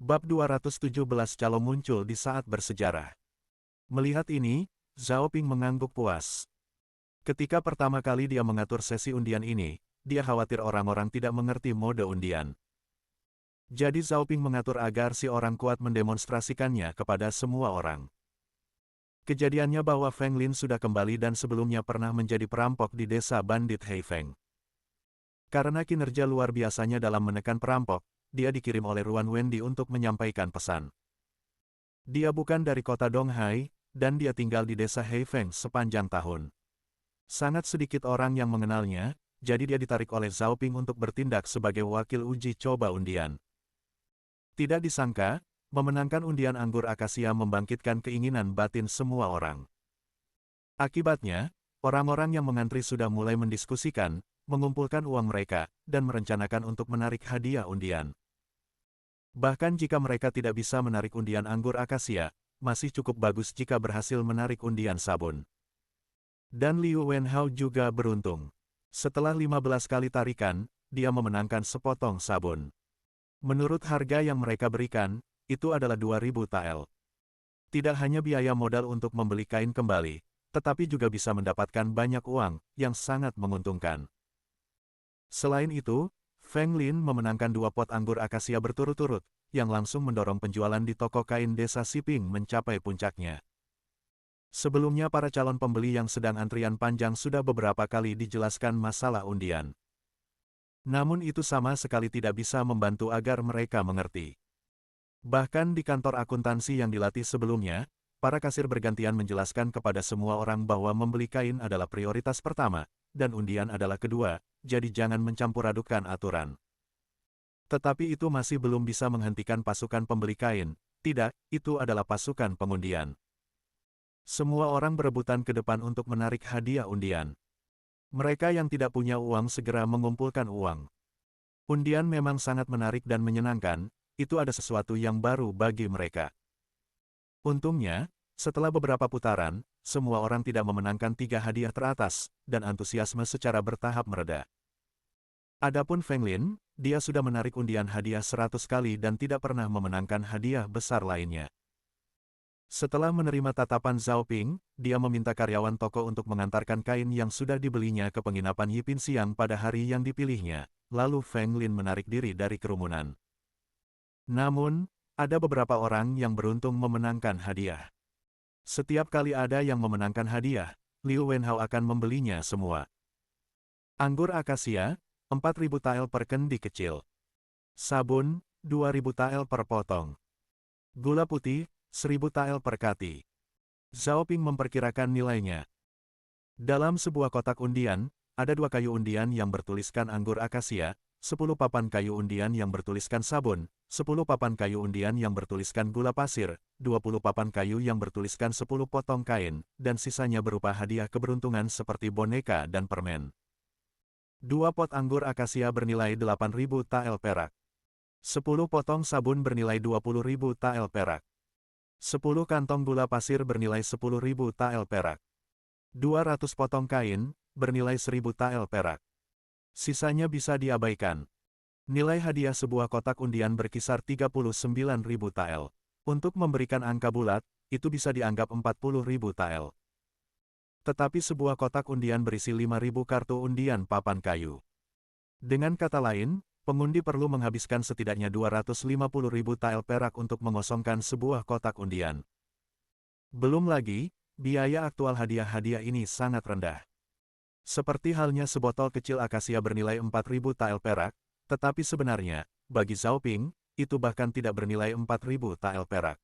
Bab 217 Calo muncul di saat bersejarah. Melihat ini, Zhao Ping mengangguk puas. Ketika pertama kali dia mengatur sesi undian ini, dia khawatir orang-orang tidak mengerti mode undian. Jadi Zhao Ping mengatur agar si orang kuat mendemonstrasikannya kepada semua orang. Kejadiannya bahwa Feng Lin sudah kembali dan sebelumnya pernah menjadi perampok di desa bandit Heifeng. Karena kinerja luar biasanya dalam menekan perampok, dia dikirim oleh Ruan Wendi untuk menyampaikan pesan. Dia bukan dari kota Donghai, dan dia tinggal di desa Heifeng sepanjang tahun. Sangat sedikit orang yang mengenalnya, jadi dia ditarik oleh Zhao Ping untuk bertindak sebagai wakil uji coba undian. Tidak disangka, memenangkan undian anggur akasia membangkitkan keinginan batin semua orang. Akibatnya, orang-orang yang mengantri sudah mulai mendiskusikan, mengumpulkan uang mereka, dan merencanakan untuk menarik hadiah undian. Bahkan jika mereka tidak bisa menarik undian anggur akasia, masih cukup bagus jika berhasil menarik undian sabun. Dan Liu Wenhao juga beruntung. Setelah 15 kali tarikan, dia memenangkan sepotong sabun. Menurut harga yang mereka berikan, itu adalah 2.000 tael. Tidak hanya biaya modal untuk membeli kain kembali, tetapi juga bisa mendapatkan banyak uang, yang sangat menguntungkan. Selain itu, Feng Lin memenangkan 2 pot anggur akasia berturut-turut, yang langsung mendorong penjualan di toko kain desa Siping mencapai puncaknya. Sebelumnya para calon pembeli yang sedang antrian panjang sudah beberapa kali dijelaskan masalah undian. Namun itu sama sekali tidak bisa membantu agar mereka mengerti. Bahkan di kantor akuntansi yang dilatih sebelumnya, para kasir bergantian menjelaskan kepada semua orang bahwa membeli kain adalah prioritas pertama, dan undian adalah kedua, jadi jangan mencampur-adukkan aturan. Tetapi itu masih belum bisa menghentikan pasukan pembeli kain, tidak, itu adalah pasukan pengundian. Semua orang berebutan ke depan untuk menarik hadiah undian. Mereka yang tidak punya uang segera mengumpulkan uang. Undian memang sangat menarik dan menyenangkan, itu ada sesuatu yang baru bagi mereka. Untungnya, setelah beberapa putaran, semua orang tidak memenangkan 3 hadiah teratas, dan antusiasme secara bertahap mereda. Adapun Feng Lin, dia sudah menarik undian hadiah 100 kali dan tidak pernah memenangkan hadiah besar lainnya. Setelah menerima tatapan Zhao Ping, dia meminta karyawan toko untuk mengantarkan kain yang sudah dibelinya ke penginapan Yipin Siang pada hari yang dipilihnya, lalu Feng Lin menarik diri dari kerumunan. Namun, ada beberapa orang yang beruntung memenangkan hadiah. Setiap kali ada yang memenangkan hadiah, Liu Wenhao akan membelinya semua. Anggur akasia, 4.000 tael per kendi kecil. Sabun, 2.000 tael per potong. Gula putih, 1.000 tael per kati. Zhao Ping memperkirakan nilainya. Dalam sebuah kotak undian, ada 2 kayu undian yang bertuliskan anggur akasia, 10 papan kayu undian yang bertuliskan sabun, 10 papan kayu undian yang bertuliskan gula pasir, 20 papan kayu yang bertuliskan 10 potong kain, dan sisanya berupa hadiah keberuntungan seperti boneka dan permen. 2 pot anggur akasia bernilai 8.000 tael perak. 10 potong sabun bernilai 20.000 tael perak. 10 kantong gula pasir bernilai 10.000 tael perak. 200 potong kain, bernilai 1.000 tael perak. Sisanya bisa diabaikan. Nilai hadiah sebuah kotak undian berkisar 39.000 tael. Untuk memberikan angka bulat, itu bisa dianggap 40.000 tael. Tetapi sebuah kotak undian berisi 5.000 kartu undian papan kayu. Dengan kata lain, pengundi perlu menghabiskan setidaknya 250.000 tael perak untuk mengosongkan sebuah kotak undian. Belum lagi, biaya aktual hadiah-hadiah ini sangat rendah. Seperti halnya sebotol kecil akasia bernilai 4.000 tael perak, tetapi sebenarnya, bagi Zhao Ping, itu bahkan tidak bernilai 4.000 tael perak.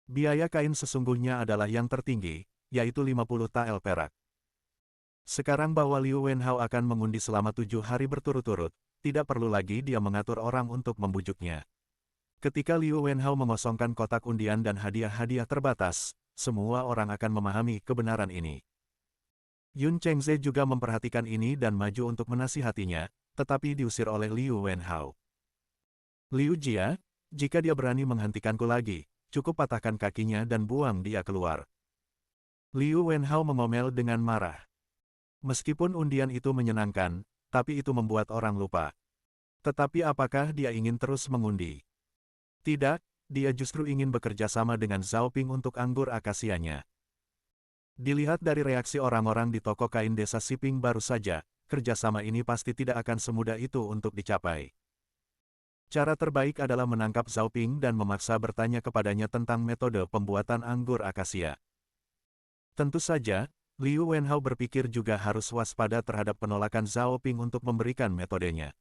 Biaya kain sesungguhnya adalah yang tertinggi, yaitu 50 tael perak. Sekarang bahwa Liu Wenhao akan mengundi selama 7 hari berturut-turut, tidak perlu lagi dia mengatur orang untuk membujuknya. Ketika Liu Wenhao mengosongkan kotak undian dan hadiah-hadiah terbatas, semua orang akan memahami kebenaran ini. Yun Chengze juga memperhatikan ini dan maju untuk menasihatinya, tetapi diusir oleh Liu Wenhao. Liu Jia, jika dia berani menghentikanku lagi, cukup patahkan kakinya dan buang dia keluar. Liu Wenhao mengomel dengan marah. Meskipun undian itu menyenangkan, tapi itu membuat orang lupa. Tetapi apakah dia ingin terus mengundi? Tidak, dia justru ingin bekerja sama dengan Zhao Ping untuk anggur akasianya. Dilihat dari reaksi orang-orang di toko kain desa Siping baru saja, kerjasama ini pasti tidak akan semudah itu untuk dicapai. Cara terbaik adalah menangkap Zhao Ping dan memaksa bertanya kepadanya tentang metode pembuatan anggur akasia. Tentu saja, Liu Wenhao berpikir juga harus waspada terhadap penolakan Zhao Ping untuk memberikan metodenya.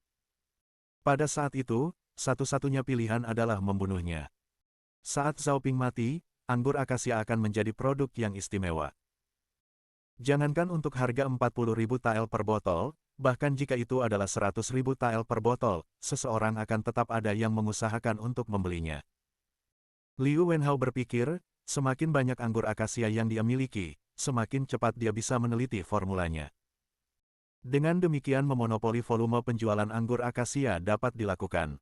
Pada saat itu, satu-satunya pilihan adalah membunuhnya. Saat Zhao Ping mati, anggur akasia akan menjadi produk yang istimewa. Jangankan untuk harga 40.000 tael per botol, bahkan jika itu adalah 100.000 tael per botol, seseorang akan tetap ada yang mengusahakan untuk membelinya. Liu Wenhao berpikir, semakin banyak anggur akasia yang dia miliki, semakin cepat dia bisa meneliti formulanya. Dengan demikian memonopoli volume penjualan anggur akasia dapat dilakukan.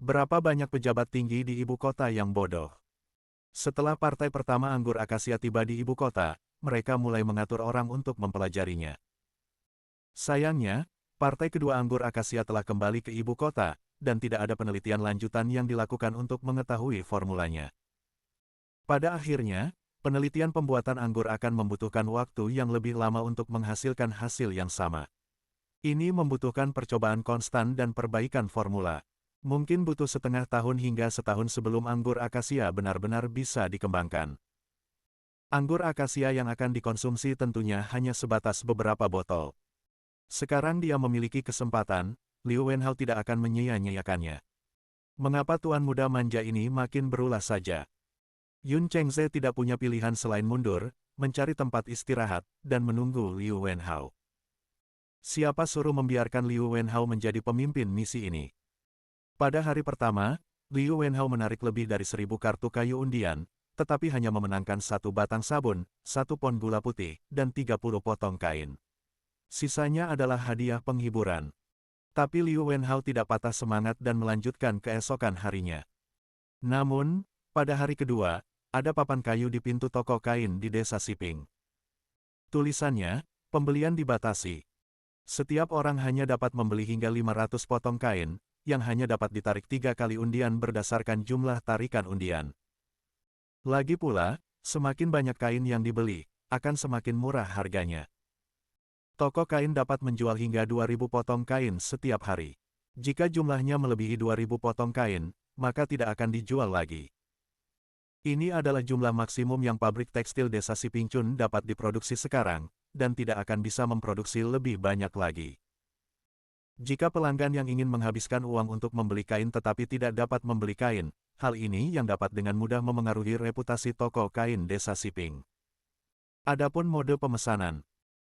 Berapa banyak pejabat tinggi di ibu kota yang bodoh? Setelah partai pertama anggur akasia tiba di ibu kota, mereka mulai mengatur orang untuk mempelajarinya. Sayangnya, partai kedua anggur akasia telah kembali ke ibu kota, dan tidak ada penelitian lanjutan yang dilakukan untuk mengetahui formulanya. Pada akhirnya, penelitian pembuatan anggur akan membutuhkan waktu yang lebih lama untuk menghasilkan hasil yang sama. Ini membutuhkan percobaan konstan dan perbaikan formula. Mungkin butuh setengah tahun hingga setahun sebelum anggur akasia benar-benar bisa dikembangkan. Anggur akasia yang akan dikonsumsi tentunya hanya sebatas beberapa botol. Sekarang dia memiliki kesempatan, Liu Wenhao tidak akan menyia-nyiakannya. Mengapa tuan muda manja ini makin berulah saja? Yun Chengze tidak punya pilihan selain mundur, mencari tempat istirahat, dan menunggu Liu Wenhao. Siapa suruh membiarkan Liu Wenhao menjadi pemimpin misi ini? Pada hari pertama, Liu Wenhao menarik lebih dari 1.000 kartu kayu undian, tetapi hanya memenangkan 1 batang sabun, 1 pon gula putih, dan 30 potong kain. Sisanya adalah hadiah penghiburan. Tapi Liu Wenhao tidak patah semangat dan melanjutkan keesokan harinya. Namun, pada hari kedua, ada papan kayu di pintu toko kain di desa Siping. Tulisannya, pembelian dibatasi. Setiap orang hanya dapat membeli hingga 500 potong kain, yang hanya dapat ditarik 3 kali undian berdasarkan jumlah tarikan undian. Lagi pula, semakin banyak kain yang dibeli, akan semakin murah harganya. Toko kain dapat menjual hingga 2.000 potong kain setiap hari. Jika jumlahnya melebihi 2.000 potong kain, maka tidak akan dijual lagi. Ini adalah jumlah maksimum yang pabrik tekstil desa Sipingchun dapat diproduksi sekarang, dan tidak akan bisa memproduksi lebih banyak lagi. Jika pelanggan yang ingin menghabiskan uang untuk membeli kain tetapi tidak dapat membeli kain, hal ini yang dapat dengan mudah memengaruhi reputasi toko kain desa Siping. Adapun mode pemesanan.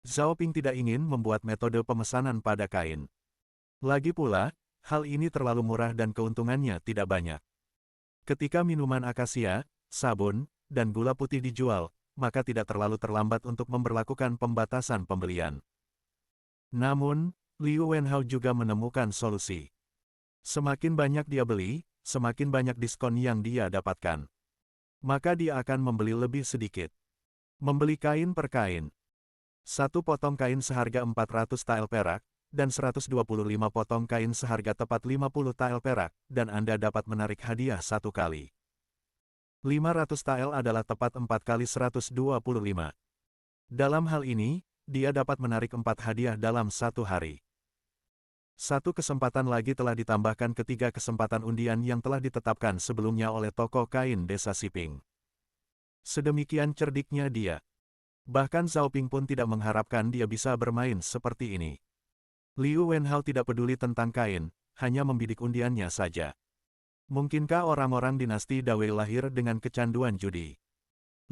Zhao Ping tidak ingin membuat metode pemesanan pada kain. Lagi pula, hal ini terlalu murah dan keuntungannya tidak banyak. Ketika minuman akasia, sabun, dan gula putih dijual, maka tidak terlalu terlambat untuk memberlakukan pembatasan pembelian. Namun, Liu Wenhao juga menemukan solusi. Semakin banyak dia beli, semakin banyak diskon yang dia dapatkan. Maka dia akan membeli lebih sedikit. Membeli kain per kain. 1 potong kain seharga 400 tael perak, dan 125 potong kain seharga tepat 50 tael perak, dan Anda dapat menarik hadiah 1 kali. 500 tael adalah tepat 4 kali 125. Dalam hal ini, dia dapat menarik 4 hadiah dalam 1 hari. 1 kesempatan lagi telah ditambahkan ke 3 kesempatan undian yang telah ditetapkan sebelumnya oleh toko kain desa Siping. Sedemikian cerdiknya dia. Bahkan Zhao Ping pun tidak mengharapkan dia bisa bermain seperti ini. Liu Wenhao tidak peduli tentang kain, hanya membidik undiannya saja. Mungkinkah orang-orang dinasti Dawei lahir dengan kecanduan judi?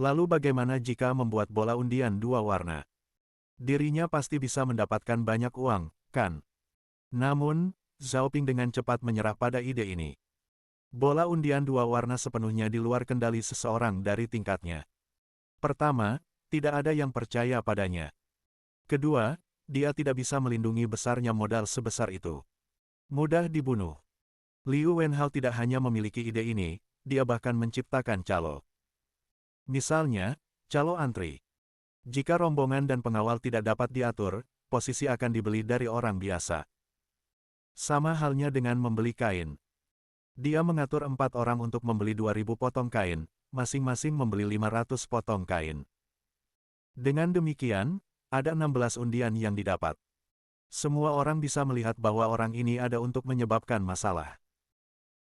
Lalu bagaimana jika membuat bola undian 2 warna? Dirinya pasti bisa mendapatkan banyak uang, kan? Namun, Zhao Ping dengan cepat menyerah pada ide ini. Bola undian 2 warna sepenuhnya di luar kendali seseorang dari tingkatnya. Pertama, tidak ada yang percaya padanya. Kedua, dia tidak bisa melindungi besarnya modal sebesar itu. Mudah dibunuh. Liu Wenhao tidak hanya memiliki ide ini, dia bahkan menciptakan calo. Misalnya, calo antri. Jika rombongan dan pengawal tidak dapat diatur, posisi akan dibeli dari orang biasa. Sama halnya dengan membeli kain. Dia mengatur 4 orang untuk membeli 2.000 potong kain, masing-masing membeli 500 potong kain. Dengan demikian, ada 16 undian yang didapat. Semua orang bisa melihat bahwa orang ini ada untuk menyebabkan masalah.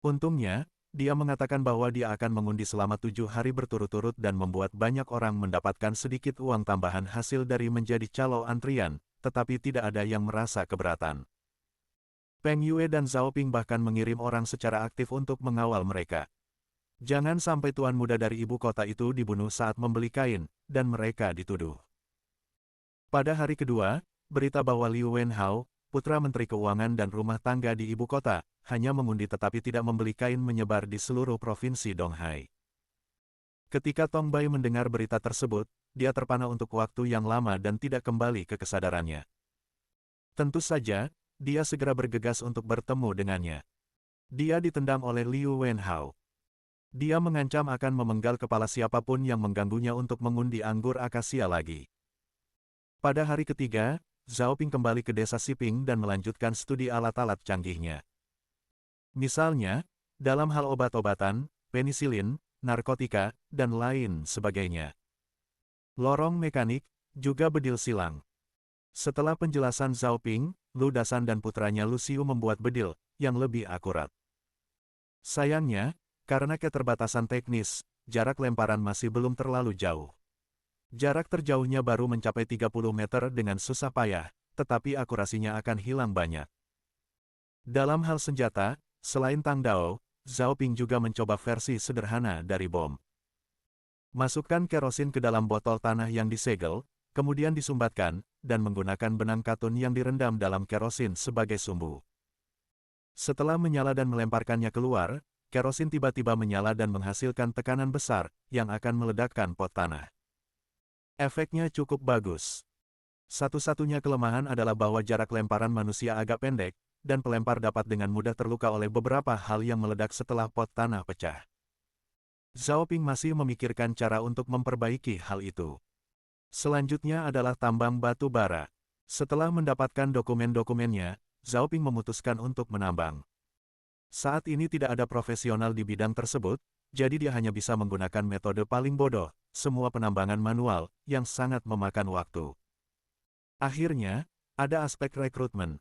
Untungnya, dia mengatakan bahwa dia akan mengundi selama 7 hari berturut-turut dan membuat banyak orang mendapatkan sedikit uang tambahan hasil dari menjadi calo antrian, tetapi tidak ada yang merasa keberatan. Peng Yue dan Zhao Ping bahkan mengirim orang secara aktif untuk mengawal mereka. Jangan sampai tuan muda dari ibu kota itu dibunuh saat membeli kain, dan mereka dituduh. Pada hari kedua, berita bahwa Liu Wenhao, putra Menteri Keuangan dan Rumah Tangga di ibu kota, hanya mengundi tetapi tidak membeli kain menyebar di seluruh provinsi Donghai. Ketika Tong Bai mendengar berita tersebut, dia terpana untuk waktu yang lama dan tidak kembali ke kesadarannya. Tentu saja, dia segera bergegas untuk bertemu dengannya. Dia ditendang oleh Liu Wenhao. Dia mengancam akan memenggal kepala siapapun yang mengganggunya untuk mengundi anggur akasia lagi. Pada hari ketiga, Zhao Ping kembali ke desa Siping dan melanjutkan studi alat-alat canggihnya. Misalnya, dalam hal obat-obatan, penisilin, narkotika, dan lain sebagainya. Lorong mekanik, juga bedil silang. Setelah penjelasan Zhao Ping, Lu Dasan dan putranya Lu Xiu membuat bedil yang lebih akurat. Sayangnya, karena keterbatasan teknis, jarak lemparan masih belum terlalu jauh. Jarak terjauhnya baru mencapai 30 meter dengan susah payah, tetapi akurasinya akan hilang banyak. Dalam hal senjata, selain Tang Dao, Zhao Ping juga mencoba versi sederhana dari bom. Masukkan kerosin ke dalam botol tanah yang disegel, kemudian disumbatkan, dan menggunakan benang katun yang direndam dalam kerosin sebagai sumbu. Setelah menyala dan melemparkannya keluar, kerosin tiba-tiba menyala dan menghasilkan tekanan besar, yang akan meledakkan pot tanah. Efeknya cukup bagus. Satu-satunya kelemahan adalah bahwa jarak lemparan manusia agak pendek, dan pelempar dapat dengan mudah terluka oleh beberapa hal yang meledak setelah pot tanah pecah. Zhao Ping masih memikirkan cara untuk memperbaiki hal itu. Selanjutnya adalah tambang batu bara. Setelah mendapatkan dokumen-dokumennya, Zhao Ping memutuskan untuk menambang. Saat ini tidak ada profesional di bidang tersebut, jadi dia hanya bisa menggunakan metode paling bodoh, semua penambangan manual, yang sangat memakan waktu. Akhirnya, ada aspek rekrutmen.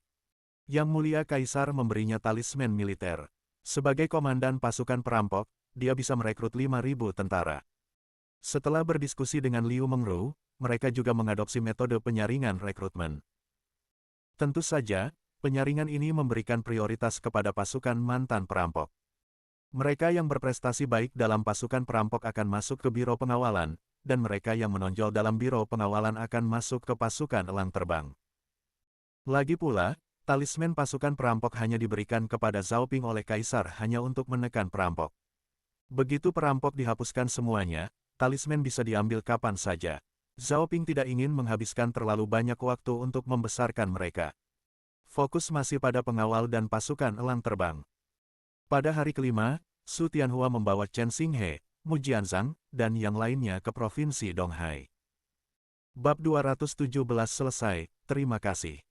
Yang Mulia Kaisar memberinya talisman militer. Sebagai komandan pasukan perampok, dia bisa merekrut 5.000 tentara. Setelah berdiskusi dengan Liu Mengru, mereka juga mengadopsi metode penyaringan rekrutmen. Tentu saja, penyaringan ini memberikan prioritas kepada pasukan mantan perampok. Mereka yang berprestasi baik dalam pasukan perampok akan masuk ke biro pengawalan, dan mereka yang menonjol dalam biro pengawalan akan masuk ke pasukan elang terbang. Lagi pula, talisman pasukan perampok hanya diberikan kepada Zhao Ping oleh Kaisar hanya untuk menekan perampok. Begitu perampok dihapuskan semuanya, talisman bisa diambil kapan saja. Zhao Ping tidak ingin menghabiskan terlalu banyak waktu untuk membesarkan mereka. Fokus masih pada pengawal dan pasukan elang terbang. Pada hari kelima, Su Tianhua membawa Chen Xinghe, Mu Jianzhang, dan yang lainnya ke Provinsi Donghai. Bab 217 selesai, terima kasih.